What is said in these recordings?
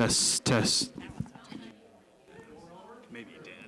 Test, test. Maybe you did.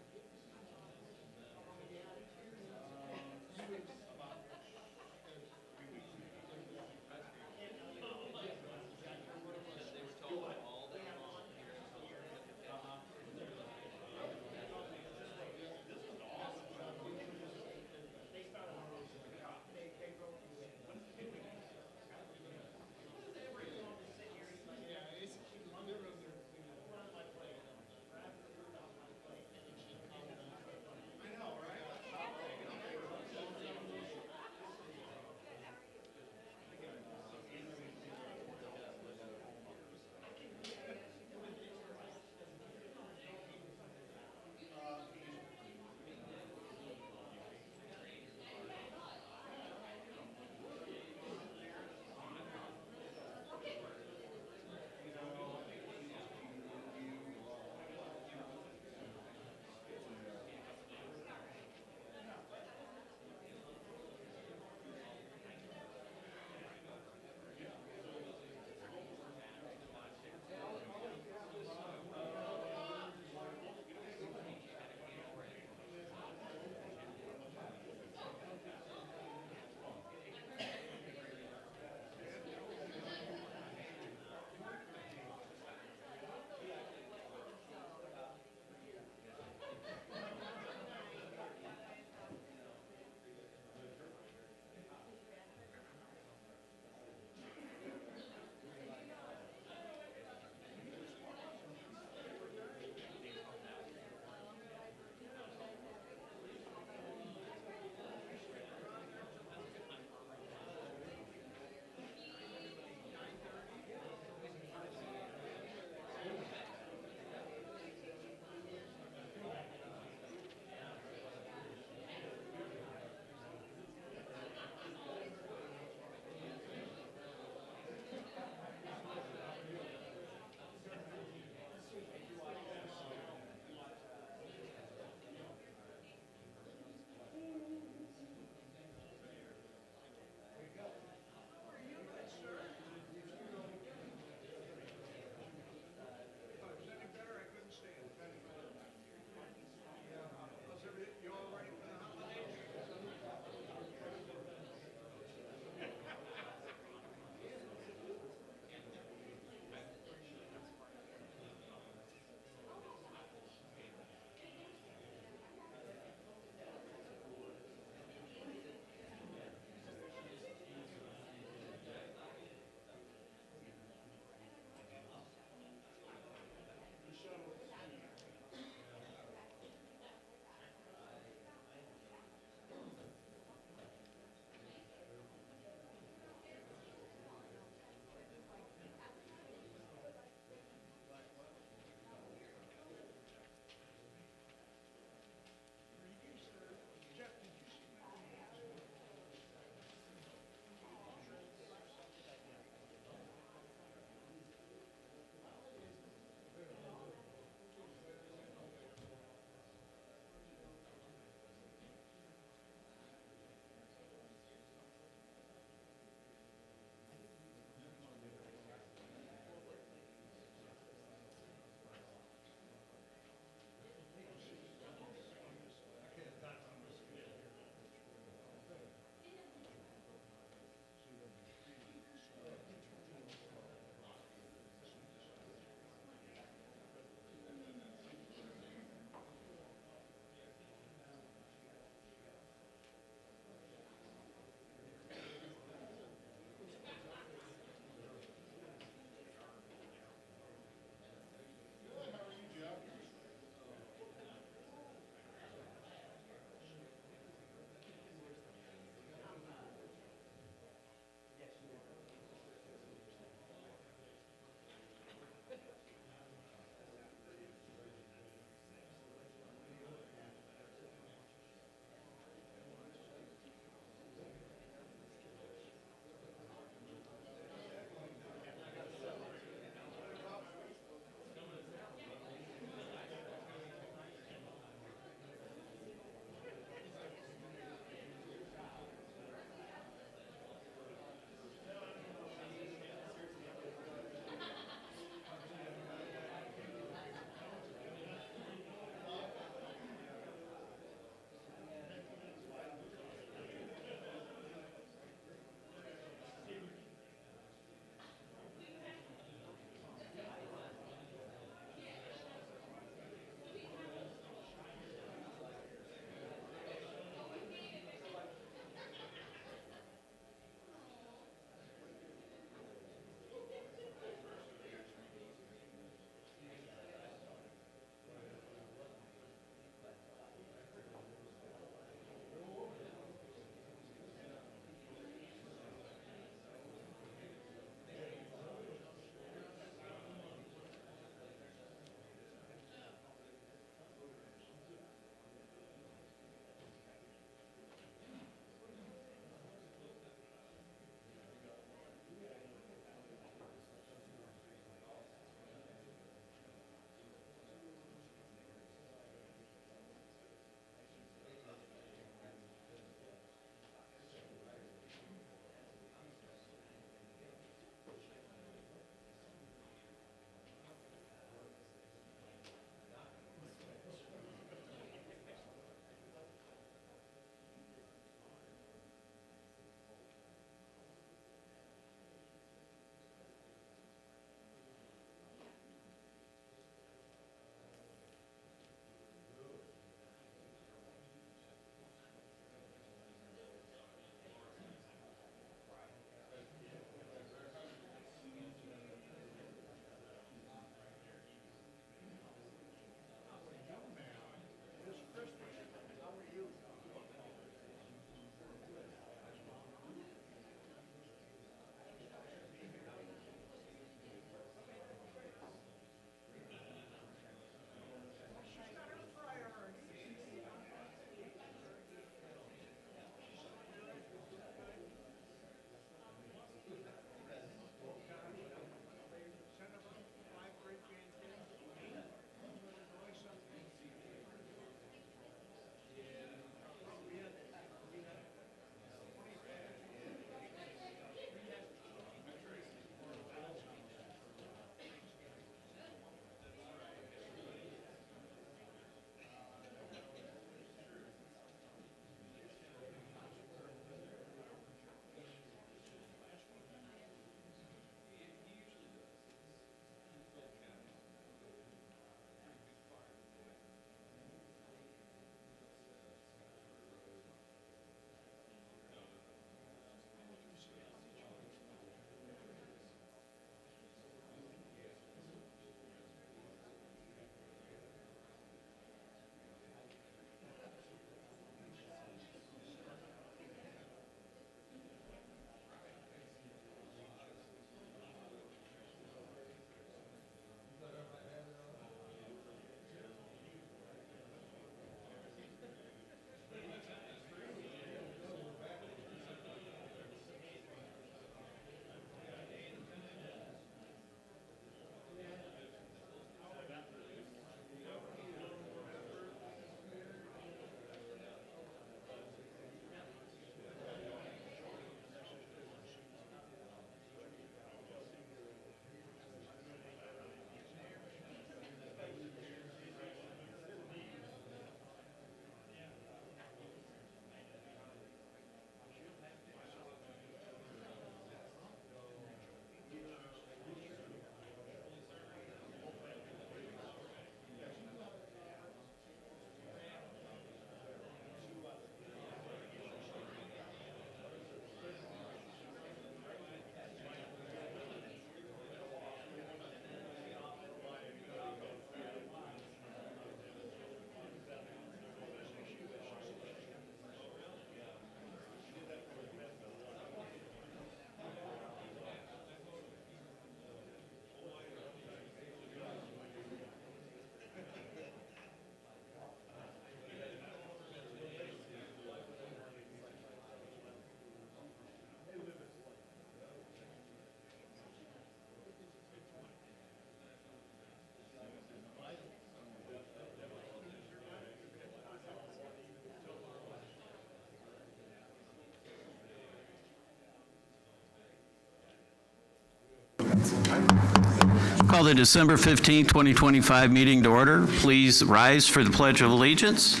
Call the December 15, 2025 meeting to order. Please rise for the Pledge of Allegiance.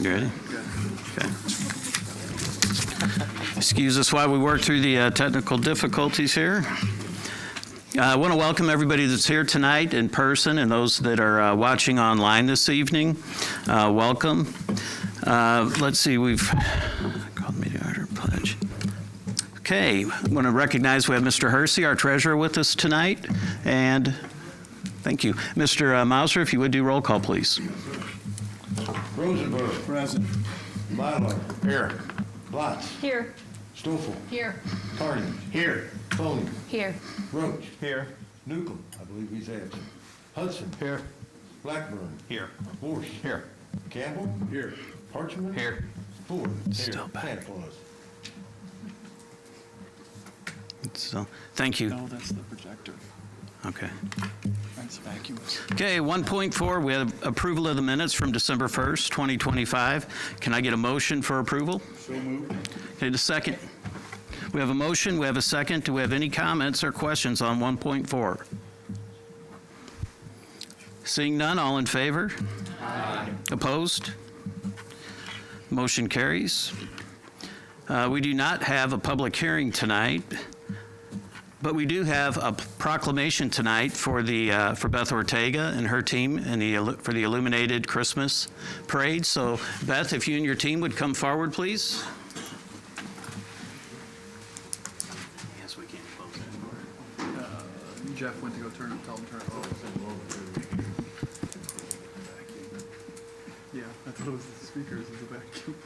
You ready? Okay. Excuse us while we work through the technical difficulties here. I want to welcome everybody that's here tonight in person and those that are watching online this evening. Welcome. Let's see, we've called meeting order pledge. Okay, I want to recognize we have Mr. Hersey, our treasurer, with us tonight. And thank you. Mr. Mauser, if you would do roll call, please. Rosenberg. Present. Myler. Here. Blatz. Here. Stoffel. Here. Carney. Here. Tony. Here. Roach. Here. Newcomb. I believe he's absent. Hudson. Here. Blackburn. Here. Morse. Here. Campbell. Here. Parchman. Here. Ford. Still Here. back. Santa Claus. So, thank you. No, that's the projector. Okay. That's vacuous. Okay, 1.4, we have approval of the minutes from December 1st, 2025. Can I get a motion for approval? So moved. Okay, the second. We have a motion, we have a second. Do we have any comments or questions on 1.4? Seeing none, all in favor? Aye. Opposed? Motion carries. We do not have a public hearing tonight, but we do have a proclamation tonight for Beth Ortega and her team and for the Illuminated Christmas Parade. So, Beth, if you and your team would come forward, please. Yes, we can close it. Jeff went to go tell him to turn it off. Yeah, I thought it was the speakers as a vacuum.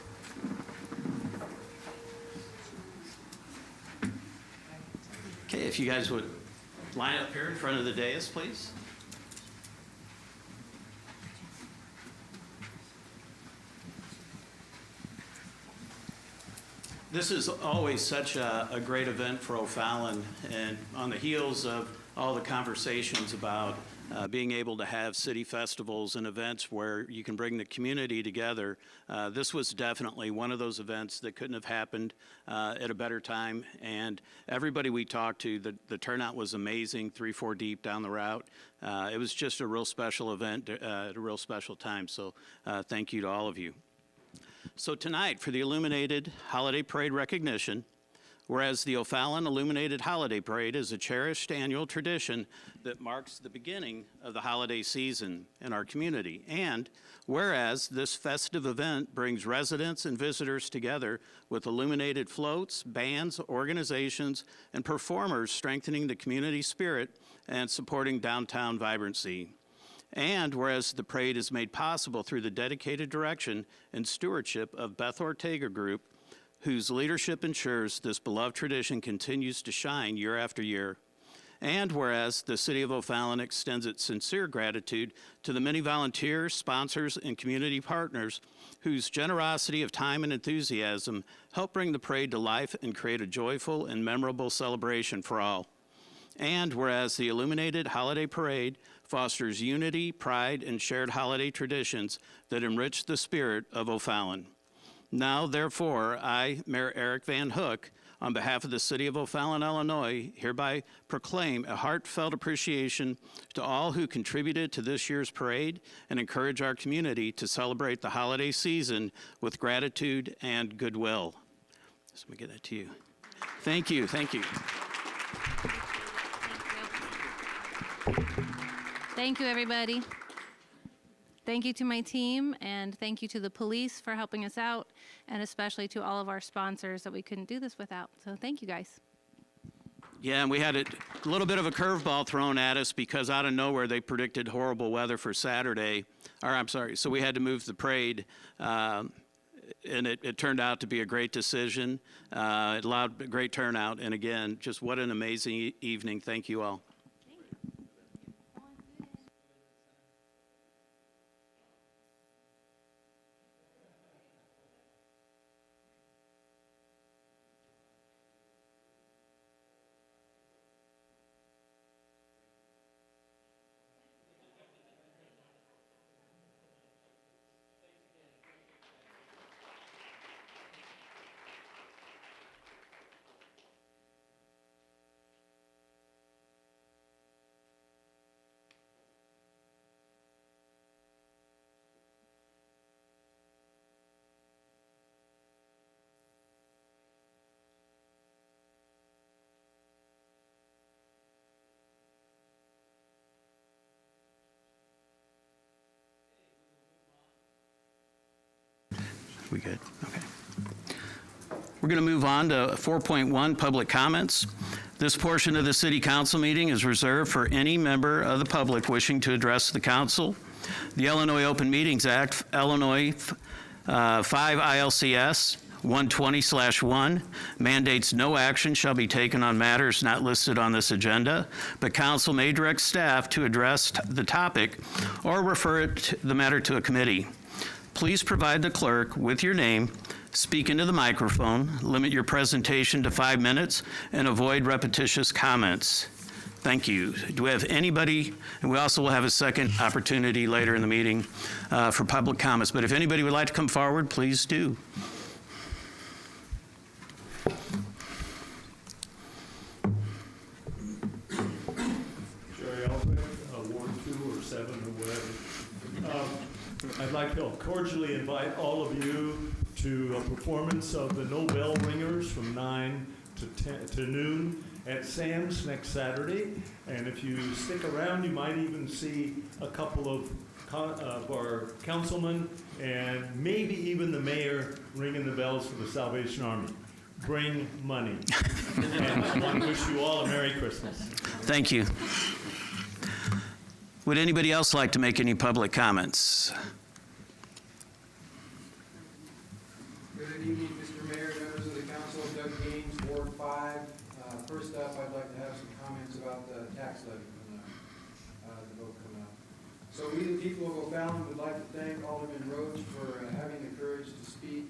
Okay, if you guys would line up here in front of the dais, please. This is always such a great event for O'Fallon, and on the heels of all the conversations about being able to have city festivals and events where you can bring the community together, this was definitely one of those events that couldn't have happened at a better time. And everybody we talked to, the turnout was amazing, 3-4 deep down the route. It was just a real special event at a real special time. So thank you to all of you. So tonight, for the Illuminated Holiday Parade recognition, whereas the O'Fallon Illuminated Holiday Parade is a cherished annual tradition that marks the beginning of the holiday season in our community. And whereas this festive event brings residents and visitors together with illuminated floats, bands, organizations, and performers strengthening the community spirit and supporting downtown vibrancy. And whereas the parade is made possible through the dedicated direction and stewardship of Beth Ortega Group, whose leadership ensures this beloved tradition continues to shine year after year. And whereas the City of O'Fallon extends its sincere gratitude to the many volunteers, sponsors, and community partners whose generosity of time and enthusiasm help bring the parade to life and create a joyful and memorable celebration for all. And whereas the Illuminated Holiday Parade fosters unity, pride, and shared holiday traditions that enrich the spirit of O'Fallon. Now, therefore, I, Mayor Eric Van Hook, on behalf of the City of O'Fallon, Illinois, hereby proclaim a heartfelt appreciation to all who contributed to this year's parade and encourage our community to celebrate the holiday season with gratitude and goodwill. So let me get that to you. Thank you, thank you. Thank you, everybody. Thank you to my team, and thank you to the police for helping us out, and especially to all of our sponsors that we couldn't do this without. So thank you, guys. Yeah, and we had a little bit of a curveball thrown at us because out of nowhere they predicted horrible weather for Saturday. So we had to move the parade and it turned out to be a great decision. It allowed a great turnout, and again, just what an amazing evening. Thank you all. We good? Okay. We're going to move on to 4.1, public comments. This portion of the city council meeting is reserved for any member of the public wishing to address the council. The Illinois Open Meetings Act, Illinois 5 ILCS 120/1 mandates no action shall be taken on matters not listed on this agenda, but council may direct staff to address the topic or refer the matter to a committee. Please provide the clerk with your name, speak into the microphone, limit your presentation to 5 minutes, and avoid repetitious comments. Thank you. Do we have anybody, and we also will have a second opportunity later in the meeting for public comments, but if anybody would like to come forward, please do. Jerry Albrecht, Ward 2 or 7 or whatever. I'd like to cordially invite all of you to a performance of the No Bell Ringers from 9 to noon at Sam's next Saturday. And if you stick around, you might even see a couple of our councilmen and maybe even the mayor ringing the bells for the Salvation Army. Bring money. And I want to wish you all a Merry Christmas. Thank you. Would anybody else like to make any public comments? Good evening, Mr. Mayor, members of the council. Doug Gaines, Ward 5. First up, I'd like to have some comments about the tax levy coming up, the vote coming up. So we, the people of O'Fallon, would like to thank Alderman Roach for having the courage to speak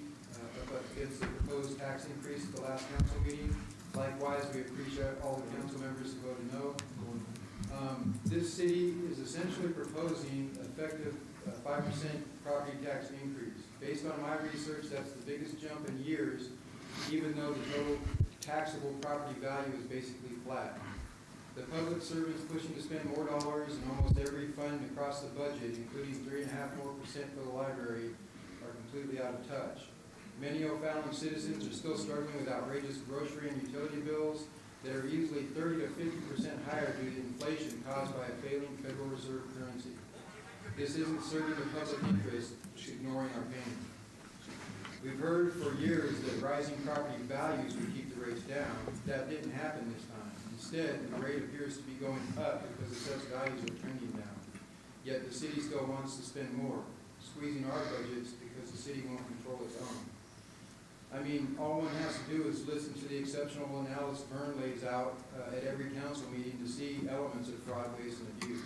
against the proposed tax increase at the last council meeting. Likewise, we appreciate all the council members who voted no. This city is essentially proposing effective 5% property tax increase. Based on my research, that's the biggest jump in years, even though the total taxable property value is basically flat. The public servants pushing to spend more dollars in almost every fund across the budget, including 3.5% more for the library, are completely out of touch. Many O'Fallon citizens are still struggling with outrageous grocery and utility bills that are easily 30 to 50% higher due to inflation caused by a failing Federal Reserve currency. This isn't serving the public interest, it's ignoring our pain. We've heard for years that rising property values would keep the rates down. That didn't happen this time. Instead, the rate appears to be going up because assessed values are trending down. Yet the city still wants to spend more, squeezing our budgets because the city won't control its own. I mean, all one has to do is listen to the exceptional analysis Vern lays out at every council meeting to see elements of fraud, waste, and abuse.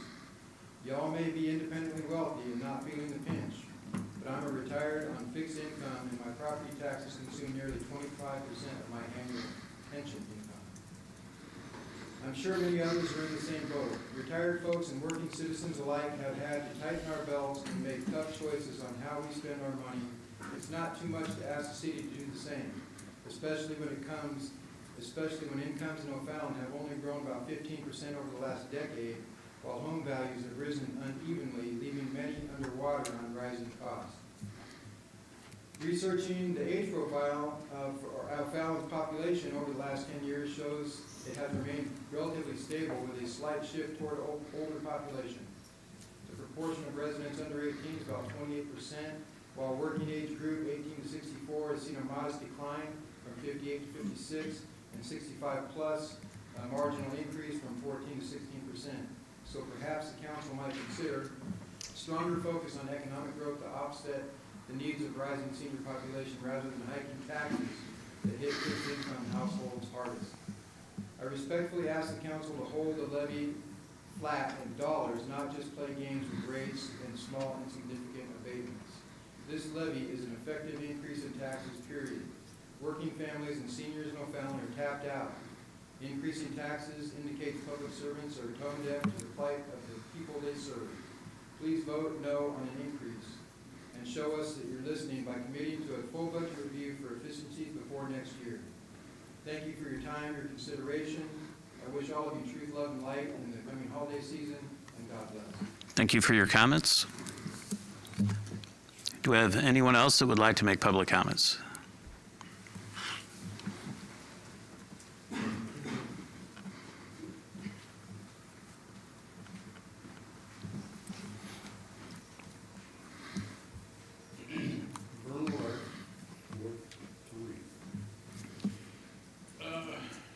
Y'all may be independently wealthy and not feeling the pinch, but I'm a retired on fixed income and my property taxes consume nearly 25% of my annual pension income. I'm sure many others are in the same boat. Retired folks and working citizens alike have had to tighten our belts and make tough choices on how we spend our money. It's not too much to ask the city to do the same, especially when incomes in O'Fallon have only grown about 15% over the last decade, while home values have risen unevenly, leaving many underwater on rising costs. Researching the age profile for O'Fallon's population over the last 10 years shows it has remained relatively stable with a slight shift toward older population. The proportion of residents under 18 is about 28%, while working age group 18 to 64 has seen a modest decline from 58 to 56, and 65 plus a marginal increase from 14 to 16%. So perhaps the council might consider stronger focus on economic growth to offset the needs of rising senior population rather than hiking taxes that hit fixed-income households hardest. I respectfully ask the council to hold the levy flat in dollars, not just play games with rates and small insignificant abatements. This levy is an effective increase in taxes, period. Working families and seniors in O'Fallon are tapped out. Increasing taxes indicates public servants are tone deaf to the plight of the people they serve. Please vote no on an increase and show us that you're listening by committing to a full budget review for efficiencies before next year. Thank you for your time, your consideration. I wish all of you truth, love, and light in the coming holiday season, and God bless. Thank you for your comments. Do we have anyone else that would like to make public comments?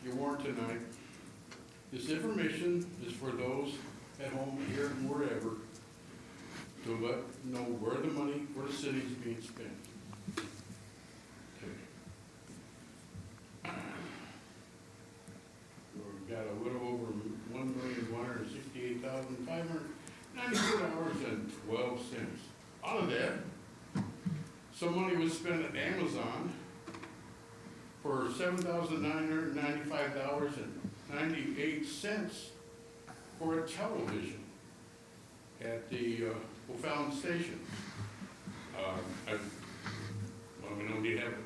Your warrant tonight. This information is for those at home, here, and wherever, to know where the money for the city is being spent. Okay. We've got a little over $1,168,594.12. Out of that, some money was spent at Amazon for $7,995.98 for a television at the O'Fallon station. We don't need to have a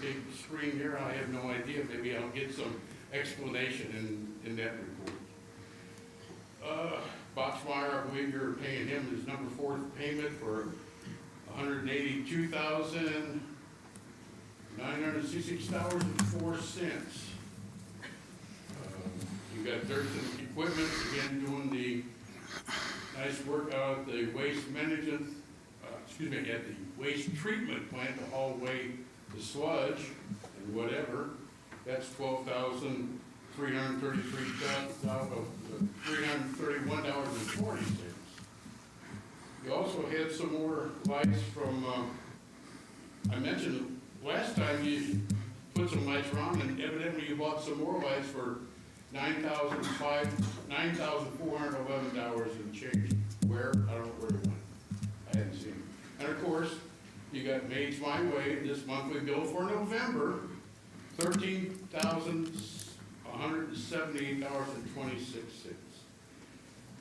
big screen here. I have no idea. Maybe I'll get some explanation in that report. Boxmeyer, I believe you're paying him his number 4 payment for $182,966.04. You got Thurston Equipment again doing the nice work out at the waste management, at the waste treatment plant to haul away the sludge and whatever. That's $331.40. You also had some more lights from, I mentioned last time you put some lights around, and evidently you bought some more lights for $9,411 and change. Where? I don't know where it went. I hadn't seen it. And of course, you got Maids My Way, this monthly bill for November, $13,178.26.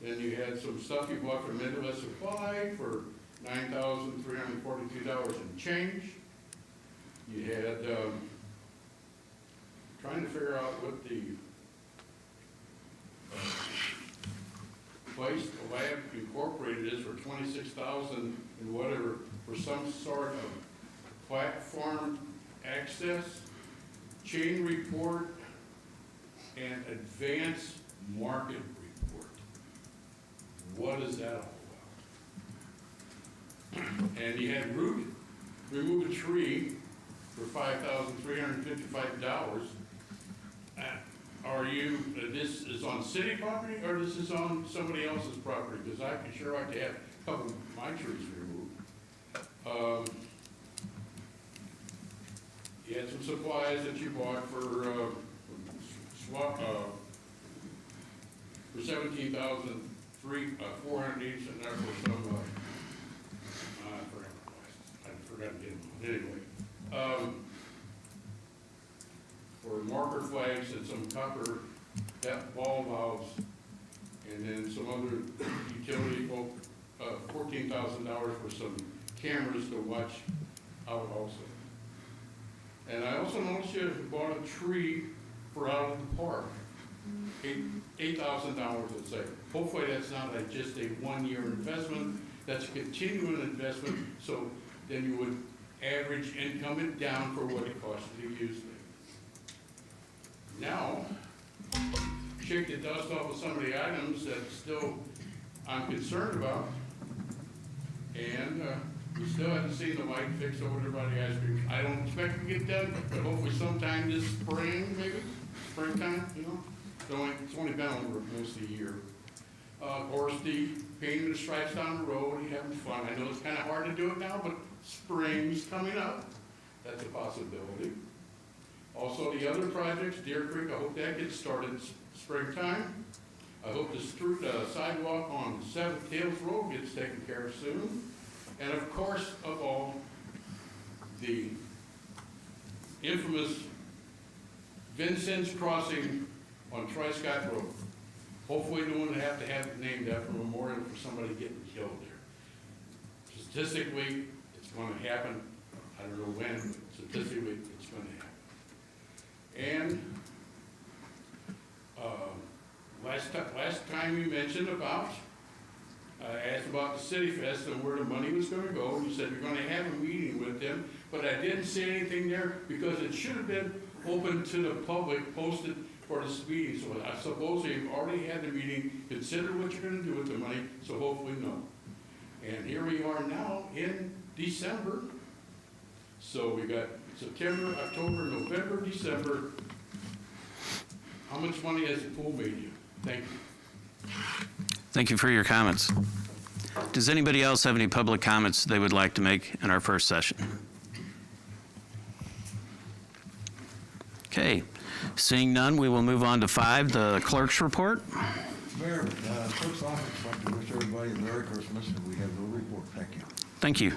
Then you had some stuff you bought from Midwest Supply for $9,342 and change. You had, trying to figure out what the place, the Lab Incorporated is for $26,000 and whatever, for some sort of platform access, chain report, and advanced market report. What is that all about? And you had remove a tree for $5,355. Are you, this is on city property or this is on somebody else's property? Because I can sure like to have a couple of my trees removed. You had some supplies that you bought for $17,480, and there was some, I forgot to get them. Anyway, for marker flags and some copper ball valves, and then some other utility, $14,000 for some cameras to watch out also. And I also noticed you bought a tree for out of the park, $8,000, let's say. Hopefully that's not just a one-year investment, that's a continuing investment, so then you would average income it down for what it costs you to use it. Now, shake the dust off of some of the items that still I'm concerned about, and we still haven't seen the light fixed over there by the ice cream. I don't expect to get done, but hopefully sometime this spring, maybe, springtime, you know. It's only been over most of the year. Of course, the painting the stripes down the road, you having fun. I know it's kind of hard to do it now, but Springs coming up. That's a possibility. Also, the other projects, Deer Creek, I hope that gets started springtime. I hope the sidewalk on Seventh Hills Road gets taken care of soon. And of course, of all, the infamous Vincent's Crossing on Tri-Scott Road. Hopefully we don't have it named after a memorial for somebody getting killed there. Statistically, it's going to happen. I don't know when, but statistically, it's going to happen. And last time you mentioned about, asked about the City Fest and where the money was going to go. You said you're going to have a meeting with them, but I didn't see anything there because it should have been open to the public, posted for this meeting. So I suppose you've already had the meeting, consider what you're going to do with the money, so hopefully no. And here we are now in December. So we got September, October, November, December. How much money has the pool made you? Thank you. Thank you for your comments. Does anybody else have any public comments they would like to make in our first session? Okay, seeing none, we will move on to 5, the clerk's report. Mayor, clerk's office would like to wish everybody a Merry Christmas, and we have no report. Thank you. Thank you.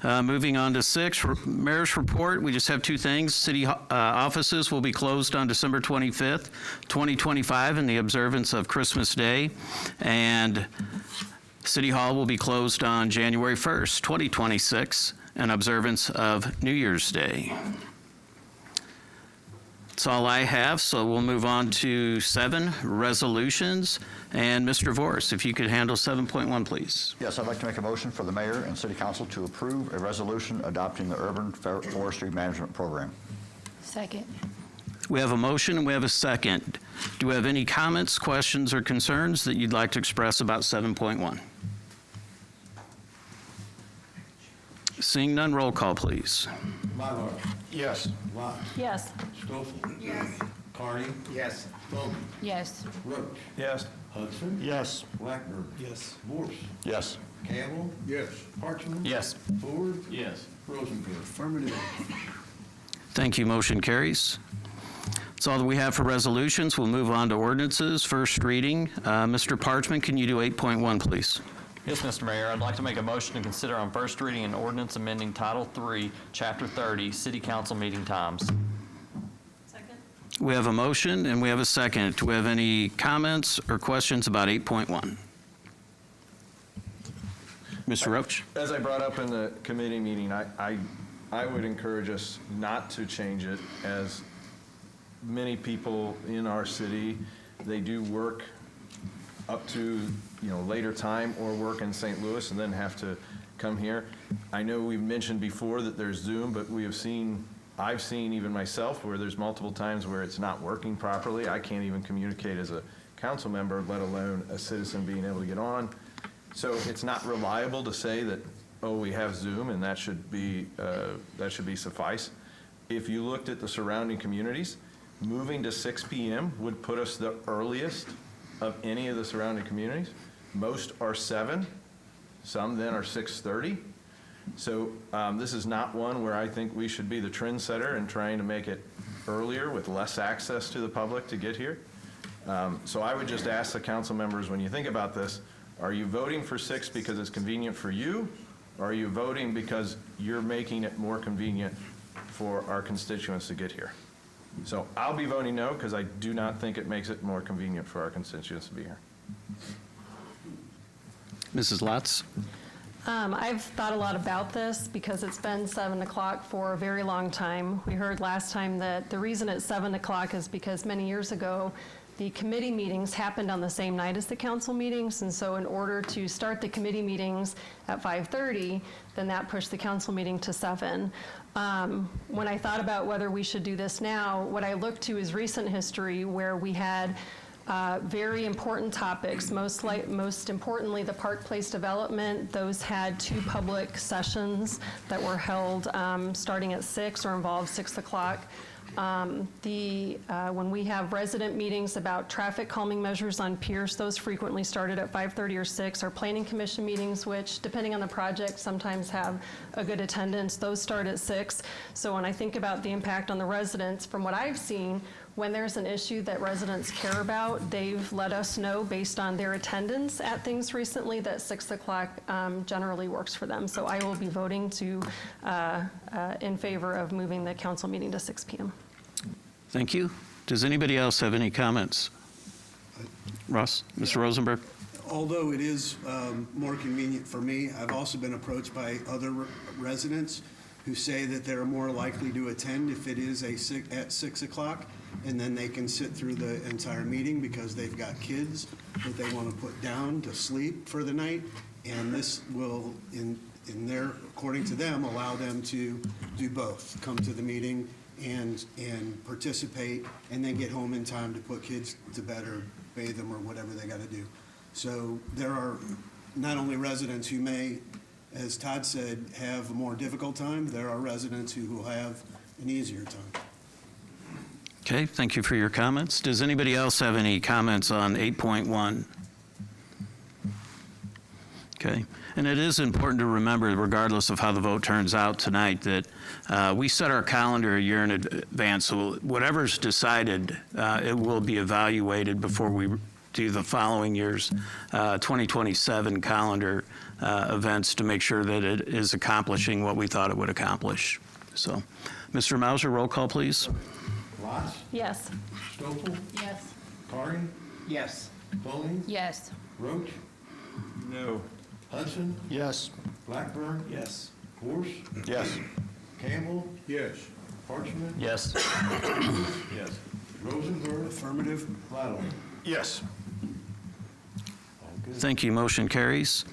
Moving on to 6, Mayor's report. We just have 2 things. City offices will be closed on December 25th, 2025 in the observance of Christmas Day. And City Hall will be closed on January 1st, 2026 in observance of New Year's Day. That's all I have, so we'll move on to 7, resolutions. And Mr. Vorse, if you could handle 7.1, please. Yes, I'd like to make a motion for the mayor and city council to approve a resolution adopting the Urban Forestry Management Program. Second. We have a motion and we have a second. Do we have any comments, questions, or concerns that you'd like to express about 7.1? Seeing none, roll call, please. Mylar. Yes. Lot. Yes. Stoffel. Yes. Carney. Yes. Bowman. Yes. Roach. Yes. Hudson. Yes. Blackburn. Yes. Morse. Yes. Campbell. Yes. Parchman. Yes. Ford. Yes. Rosenberg. Affirmative. Thank you. Motion carries. That's all that we have for resolutions. We'll move on to ordinances. First reading. Mr. Parchman, can you do 8.1, please? Yes, Mr. Mayor. I'd like to make a motion to consider on first reading an ordinance amending Title III, Chapter 30, City Council meeting times. Second. We have a motion and we have a second. Do we have any comments or questions about 8.1? Mr. Roach? As I brought up in the committee meeting, I would encourage us not to change it, as many people in our city, they do work up to, later time or work in St. Louis and then have to come here. I know we've mentioned before that there's Zoom, but I've seen even myself where there's multiple times where it's not working properly. I can't even communicate as a council member, let alone a citizen being able to get on. So it's not reliable to say that, oh, we have Zoom and that should be suffice. If you looked at the surrounding communities, moving to 6 p.m. would put us the earliest of any of the surrounding communities. Most are 7, some then are 6:30. So this is not one where I think we should be the trendsetter and trying to make it earlier with less access to the public to get here. So I would just ask the council members, when you think about this, are you voting for 6 because it's convenient for you? Or are you voting because you're making it more convenient for our constituents to get here? So I'll be voting no because I do not think it makes it more convenient for our constituents to be here. Mrs. Lotz? I've thought a lot about this because it's been 7 o'clock for a very long time. We heard last time that the reason it's 7 o'clock is because many years ago, the committee meetings happened on the same night as the council meetings, and so in order to start the committee meetings at 5:30, then that pushed the council meeting to 7. When I thought about whether we should do this now, what I looked to is recent history where we had Very important topics, most importantly, the Park Place development. Those had 2 public sessions that were held starting at 6 or involved 6 o'clock. When we have resident meetings about traffic calming measures on Pierce, those frequently started at 5:30 or 6. Our planning commission meetings, which depending on the project sometimes have a good attendance, those start at 6. So when I think about the impact on the residents, from what I've seen, when there's an issue that residents care about, they've let us know based on their attendance at things recently that 6 o'clock generally works for them. So I will be voting in favor of moving the council meeting to 6 p.m. Thank you. Does anybody else have any comments? Russ, Mr. Rosenberg? Although it is more convenient for me, I've also been approached by other residents who say that they're more likely to attend if it is at 6 o'clock, and then they can sit through the entire meeting because they've got kids that they want to put down to sleep for the night, and this will, according to them, allow them to do both, come to the meeting and participate, and then get home in time to put kids to bed or bathe them or whatever they got to do. So there are not only residents who may, as Todd said, have a more difficult time, there are residents who will have an easier time. Okay, thank you for your comments. Does anybody else have any comments on 8.1? Okay, and it is important to remember, regardless of how the vote turns out tonight, that we set our calendar a year in advance, so whatever's decided, it will be evaluated before we do the following year's 2027 calendar events to make sure that it is accomplishing what we thought it would accomplish. So, Mr. Mauser, roll call, please. Lots? Yes. Stoffel? Yes. Carney? Yes. Tony? Yes. Roach? No. Hudson? Yes. Blackburn? Yes. Gorse? Yes. Campbell? Yes. Parchman? Yes. Yes. Rosenberg? Affirmative. Blattle? Yes. Thank you. Motion carries.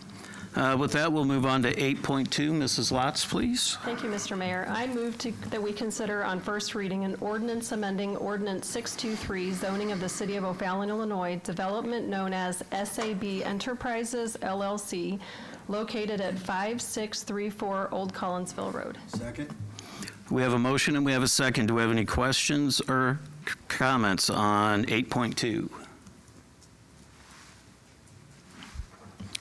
With that, we'll move on to 8.2. Mrs. Lotz, please. Thank you, Mr. Mayor. I move that we consider on first reading an ordinance amending Ordinance 623, zoning of the City of O'Fallon, Illinois, development known as SAB Enterprises, LLC, located at 5634 Old Collinsville Road. Second? We have a motion and we have a second. Do we have any questions or comments on 8.2?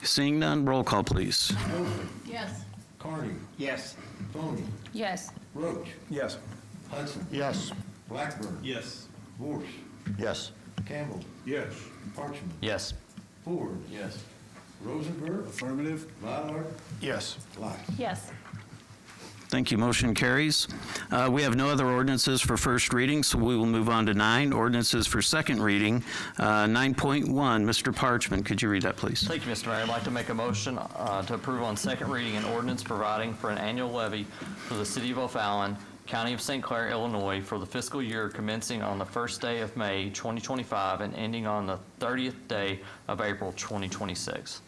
Seeing none, roll call, please. Stoffel? Yes. Carney? Yes. Tony? Yes. Roach? Yes. Hudson? Yes. Blackburn? Yes. Gorse? Yes. Campbell? Yes. Parchman? Yes. Ford? Yes. Rosenberg? Affirmative. Ballard? Yes. Lots? Yes. Thank you. Motion carries. We have no other ordinances for first reading, so we will move on to 9, ordinances for second reading. 9.1, Mr. Parchman, could you read that, please? Thank you, Mr. Mayor. I'd like to make a motion to approve on second reading an ordinance providing for an annual levy for the City of O'Fallon, County of St. Clair, Illinois, for the fiscal year commencing on the first day of May 2025 and ending on the 30th day of April 2026.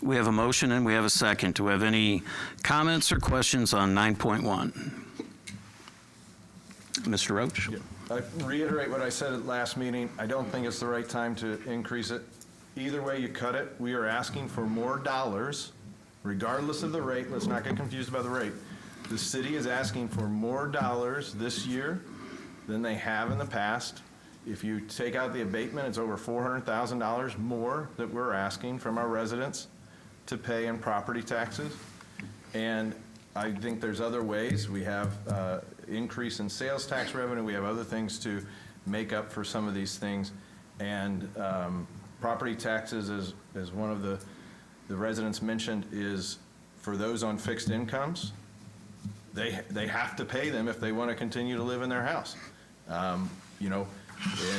We have a motion and we have a second. Do we have any comments or questions on 9.1? Mr. Roach? I reiterate what I said at last meeting. I don't think it's the right time to increase it. Either way you cut it, we are asking for more dollars, regardless of the rate. Let's not get confused about the rate. The city is asking for more dollars this year than they have in the past. If you take out the abatement, it's over $400,000 more that we're asking from our residents to pay in property taxes. And I think there's other ways. We have increase in sales tax revenue. We have other things to make up for some of these things. And property taxes, as one of the residents mentioned, is for those on fixed incomes. They have to pay them if they want to continue to live in their house. And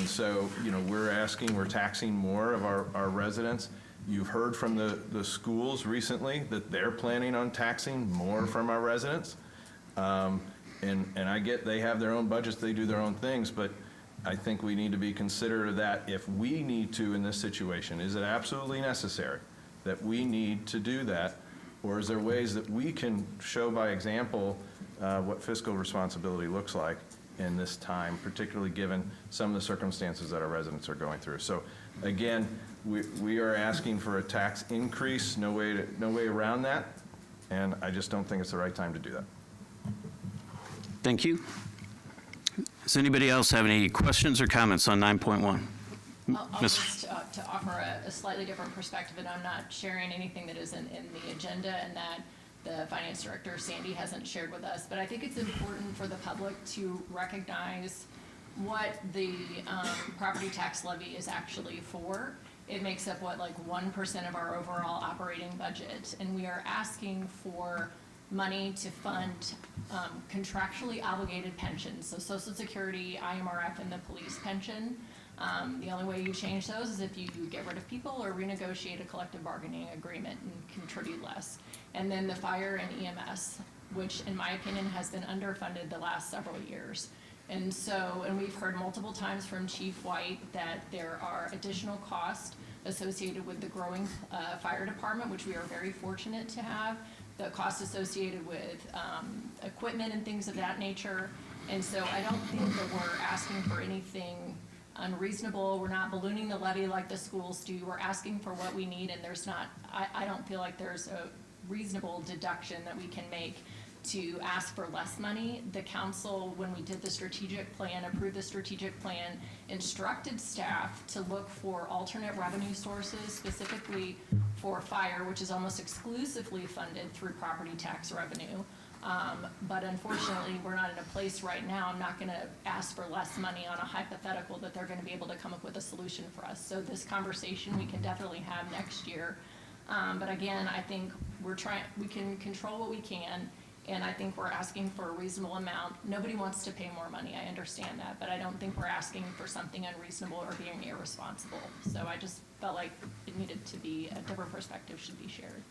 so, we're taxing more of our residents. You've heard from the schools recently that they're planning on taxing more from our residents. And I get they have their own budgets, they do their own things, but I think we need to be considerate of that if we need to in this situation. Is it absolutely necessary that we need to do that? Or is there ways that we can show by example what fiscal responsibility looks like in this time, particularly given some of the circumstances that our residents are going through. So again, we are asking for a tax increase, no way around that, and I just don't think it's the right time to do that. Thank you. Does anybody else have any questions or comments on 9.1? I'll just to offer a slightly different perspective, and I'm not sharing anything that isn't in the agenda and that the finance director, Sandy, hasn't shared with us. But I think it's important for the public to recognize what the property tax levy is actually for. It makes up, what, like 1% of our overall operating budget. And we are asking for money to fund contractually obligated pensions, so Social Security, IMRF, and the police pension. The only way you change those is if you get rid of people or renegotiate a collective bargaining agreement and contribute less. And then the fire and EMS, which in my opinion has been underfunded the last several years. And so, and we've heard multiple times from Chief White that there are additional costs associated with the growing fire department, which we are very fortunate to have, the costs associated with equipment and things of that nature. And so I don't think that we're asking for anything unreasonable. We're not ballooning the levy like the schools do. We're asking for what we need, and there's not, I don't feel like there's a reasonable deduction that we can make to ask for less money. The council, when we did the strategic plan, approved the strategic plan, instructed staff to look for alternate revenue sources, specifically for fire, which is almost exclusively funded through property tax revenue. But unfortunately, we're not in a place right now. I'm not going to ask for less money on a hypothetical that they're going to be able to come up with a solution for us. So this conversation we can definitely have next year. But again, I think we can control what we can, and I think we're asking for a reasonable amount. Nobody wants to pay more money, I understand that, but I don't think we're asking for something unreasonable or being irresponsible. So I just felt like it needed to be, a different perspective should be shared.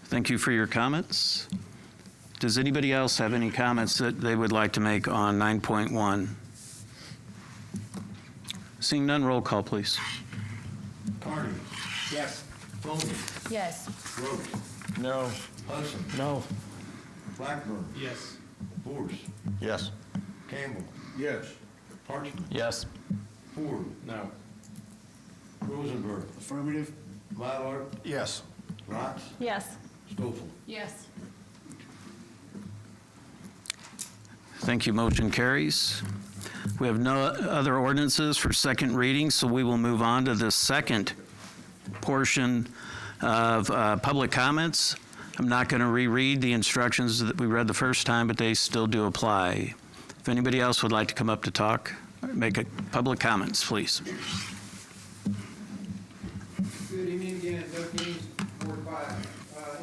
Thank you for your comments. Does anybody else have any comments that they would like to make on 9.1? Seeing none, roll call, please. Carney. Yes. Foley. Yes. Roach. No. Hudson. No. Blackburn. Yes. Force. Yes. Campbell. Yes. Parchman. Yes. Ford. No. Rosenberg. Affirmative? Mylard. Yes. Rotz. Yes. Stoffel. Yes. Thank you. Motion carries. We have no other ordinances for second reading, so we will move on to the second portion of public comments. I'm not going to reread the instructions that we read the first time, but they still do apply. If anybody else would like to come up to talk, make public comments, please. Good evening again, Doug Gaines, Ward 5.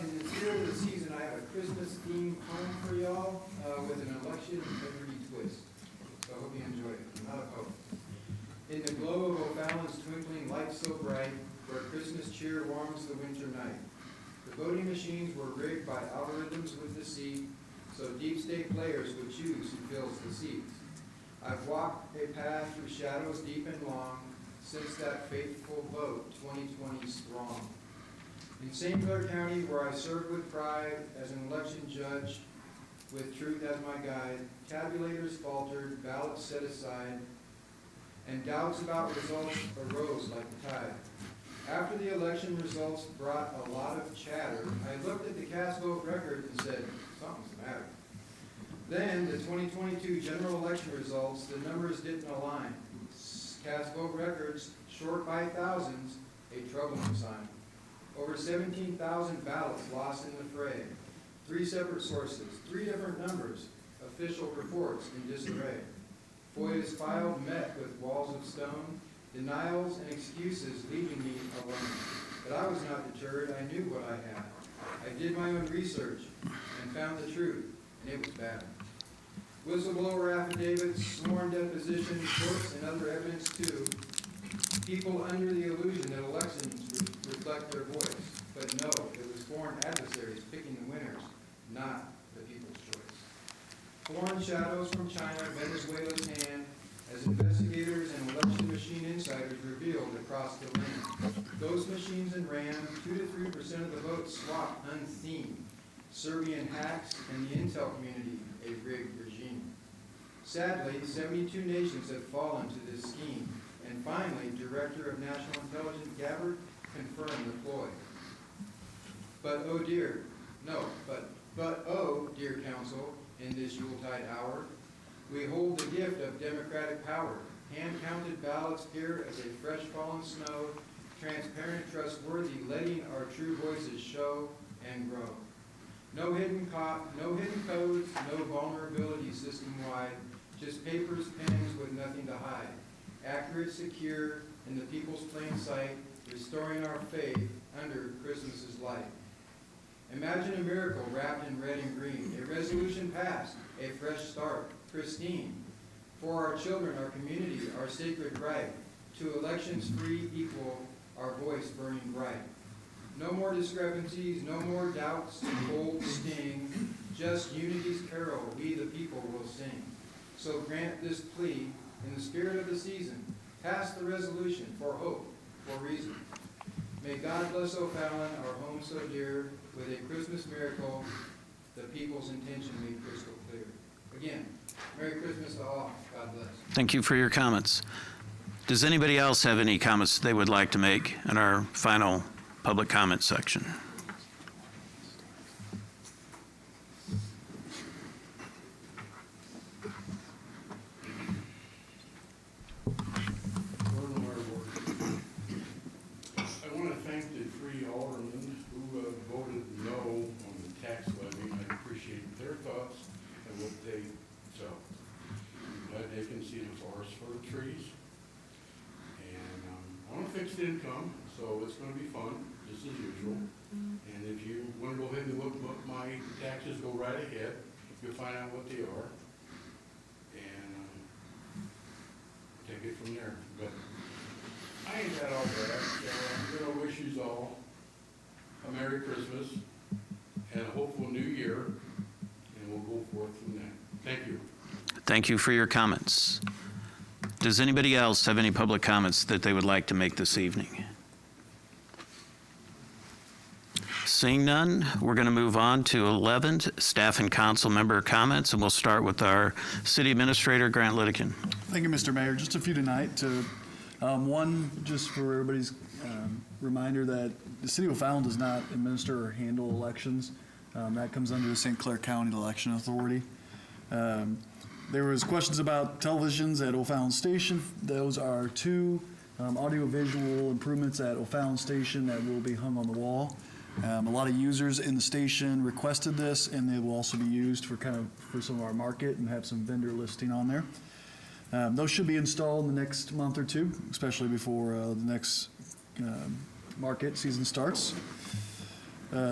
In the spirit of the season, I have a Christmas themed poem for y'all with an election integrity twist. So I hope you enjoy it. I'm not a poet. In the glow of O'Fallon's twinkling light so bright, where Christmas cheer warms the winter night. The voting machines were rigged by algorithms with deceit, so deep state players would choose who fills the seats. I've walked a path through shadows deep and long, since that fateful vote 2020 strong. In St. Clair County, where I served with pride as an election judge, with truth as my guide, tabulators faltered, ballots set aside, and doubts about results arose like a tide. After the election results brought a lot of chatter, I looked at the cast vote record and said, something's the matter. Then, the 2022 general election results, the numbers didn't align. Cast vote records, short by thousands, a troubling sign. Over 17,000 ballots lost in the fray. 3 separate sources, 3 different numbers, official reports in disarray. FOIA's filed met with walls of stone, denials and excuses leaving me alone. But I was not deterred, I knew what I had. I did my own research and found the truth, and it was bad. Whistleblower affidavits, sworn depositions, books, and other evidence too. People under the illusion that elections reflect their voice. But no, it was foreign adversaries picking the winners, not the people's choice. Foreign shadows from China, Venezuela's hand, as investigators and election machine insiders revealed across the land. Those machines in RAM, 2 to 3% of the votes swapped unseen. Serbian hacks and the intel community, a rigged regime. Sadly, 72 nations have fallen to this scheme, and finally, Director of National Intelligence Gabbard confirmed the ploy. But oh dear, dear Council, in this Yuletide hour, we hold the gift of democratic power. Hand-counted ballots here as a fresh fallen snow, transparent, trustworthy, letting our true voices show and grow. No hidden codes, no vulnerability system-wide, just papers, pens with nothing to hide. Accurate, secure, in the people's plain sight, restoring our faith under Christmas's light. Imagine a miracle wrapped in red and green, a resolution passed, a fresh start, pristine. For our children, our community, our sacred right, to elections free, equal, our voice burning bright. No more discrepancies, no more doubts, cold sting, just unity's carol we the people will sing. So grant this plea in the spirit of the season, pass the resolution for hope, for reason. May God bless O'Fallon, our home so dear, with a Christmas miracle, the people's intention made crystal clear. Again, Merry Christmas to all. God bless. Thank you for your comments. Does anybody else have any comments they would like to make in our final public comment section? I want to thank the three aldermen who voted no on the tax levy. I appreciate their thoughts and what they so. I'm glad they can see the forest for the trees. And I want fixed income, so it's going to be fun, just as usual. And if you want to go ahead and look my taxes, go right ahead. You'll find out what they are. And take it from there. But I ain't got all that. I'm going to wish you all a Merry Christmas and a hopeful New Year, and we'll go forth from that. Thank you. Thank you for your comments. Does anybody else have any public comments that they would like to make this evening? Seeing none, we're going to move on to 11th, staff and council member comments, and we'll start with our city administrator, Grant Litteken. Thank you, Mr. Mayor. Just a few tonight. One, just for everybody's reminder that the City of O'Fallon does not administer or handle elections. That comes under the St. Clair County Election Authority. There was questions about televisions at O'Fallon Station. Those are two audio-visual improvements at O'Fallon Station that will be hung on the wall. A lot of users in the station requested this, and they will also be used for some of our market and have some vendor listing on there. Those should be installed in the next month or two, especially before the next market season starts.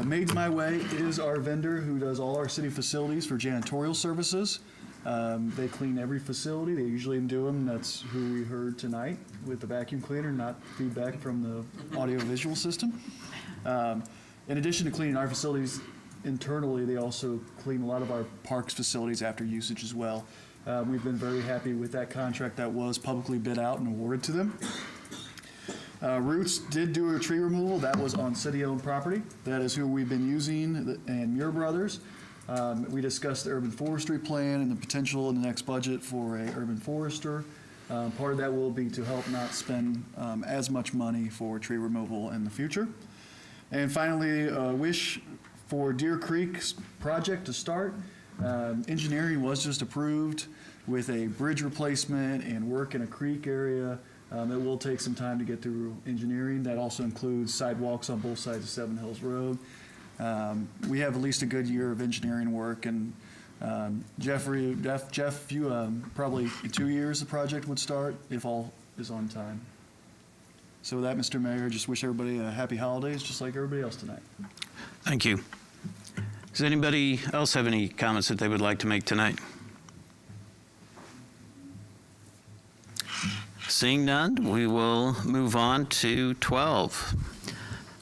Maids My Way is our vendor who does all our city facilities for janitorial services. They clean every facility. They usually do them. That's who we heard tonight with the vacuum cleaner, not feedback from the audio-visual system. In addition to cleaning our facilities internally, they also clean a lot of our parks facilities after usage as well. We've been very happy with that contract that was publicly bid out and awarded to them. Roots did do a tree removal. That was on city-owned property. That is who we've been using, and Muir Brothers. We discussed the urban forestry plan and the potential in the next budget for a urban forester. Part of that will be to help not spend as much money for tree removal in the future. And finally, wish for Deer Creek's project to start. Engineering was just approved with a bridge replacement and work in a creek area. It will take some time to get through engineering. That also includes sidewalks on both sides of Seven Hills Road. We have at least a good year of engineering work, and Jeff, probably in 2 years the project would start if all is on time. So with that, Mr. Mayor, just wish everybody a happy holidays, just like everybody else tonight. Thank you. Does anybody else have any comments that they would like to make tonight? Seeing none, we will move on to 12.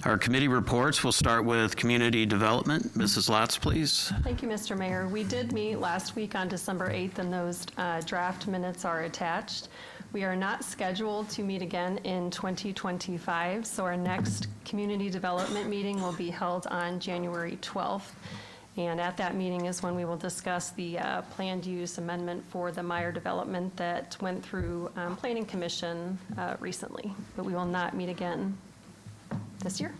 Our committee reports, we'll start with community development. Mrs. Lotz, please. Thank you, Mr. Mayor. We did meet last week on December 8th, and those draft minutes are attached. We are not scheduled to meet again in 2025, so our next community development meeting will be held on January 12th. And at that meeting is when we will discuss the planned use amendment for the Meyer development that went through Planning Commission recently. But we will not meet again this year.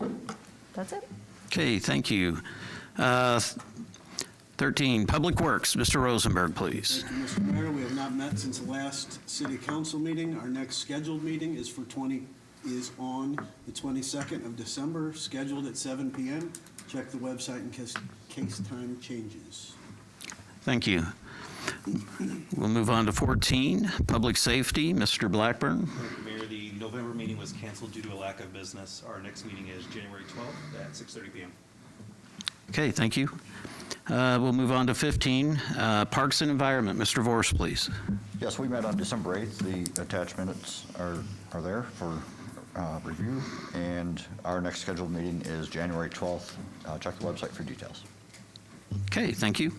That's it. Okay, thank you. 13, Public Works. Mr. Rosenberg, please. Thank you, Mr. Mayor. We have not met since the last city council meeting. Our next scheduled meeting is on the 22nd of December, scheduled at 7 p.m. Check the website in case time changes. Thank you. We'll move on to 14, Public Safety. Mr. Blackburn. Thank you, Mayor. The November meeting was canceled due to a lack of business. Our next meeting is January 12th at 6:30 p.m. Okay, thank you. We'll move on to 15, Parks and Environment. Mr. Vorse, please. Yes, we met on December 8th. The attached minutes are there for review, and our next scheduled meeting is January 12th. Check the website for details. Okay, thank you.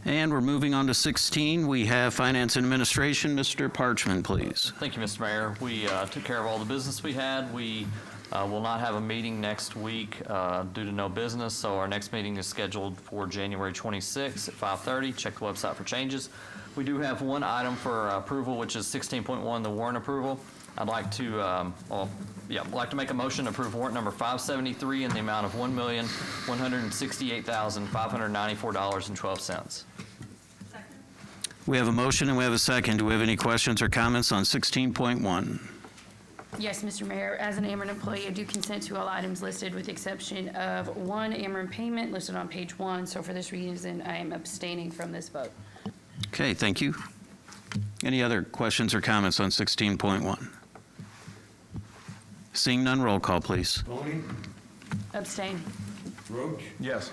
And we're moving on to 16. We have Finance and Administration. Mr. Parchman, please. Thank you, Mr. Mayor. We took care of all the business we had. We will not have a meeting next week due to no business, so our next meeting is scheduled for January 26th at 5:30. Check the website for changes. We do have one item for approval, which is 16.1, the warrant approval. I'd like to, make a motion to approve warrant number 573 in the amount of $1,168,594.12. We have a motion and we have a second. Do we have any questions or comments on 16.1? Yes, Mr. Mayor. As an Ameren employee, I do consent to all items listed with the exception of one Ameren payment listed on page 1. So for this reason, I am abstaining from this vote. Okay, thank you. Any other questions or comments on 16.1? Seeing none, roll call, please. Tony? Abstain. Roach? Yes.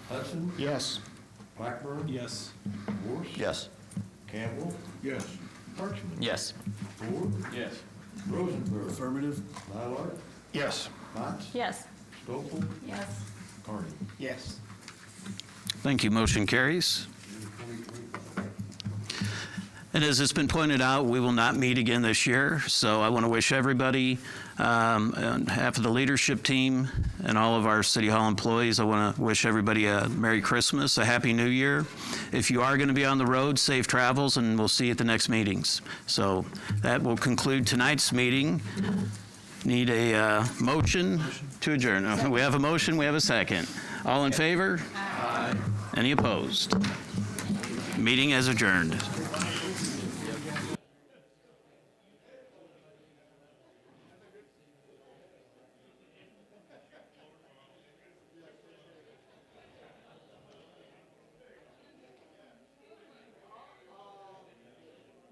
Hudson? Yes. Blackburn? Yes. Vorse? Yes. Campbell? Yes. Parchman? Yes. Ford? Yes. Rosenberg? Affirmative. Mylard? Yes. Motts? Yes. Stokel? Yes. Carney? Yes. Thank you. Motion carries. And as it's been pointed out, we will not meet again this year. So I want to wish everybody, on behalf of the leadership team and all of our City Hall employees, I want to wish everybody a Merry Christmas, a Happy New Year. If you are going to be on the road, safe travels, and we'll see you at the next meetings. So that will conclude tonight's meeting. Need a motion to adjourn. We have a motion, we have a second. All in favor? Aye. Any opposed? Meeting is adjourned.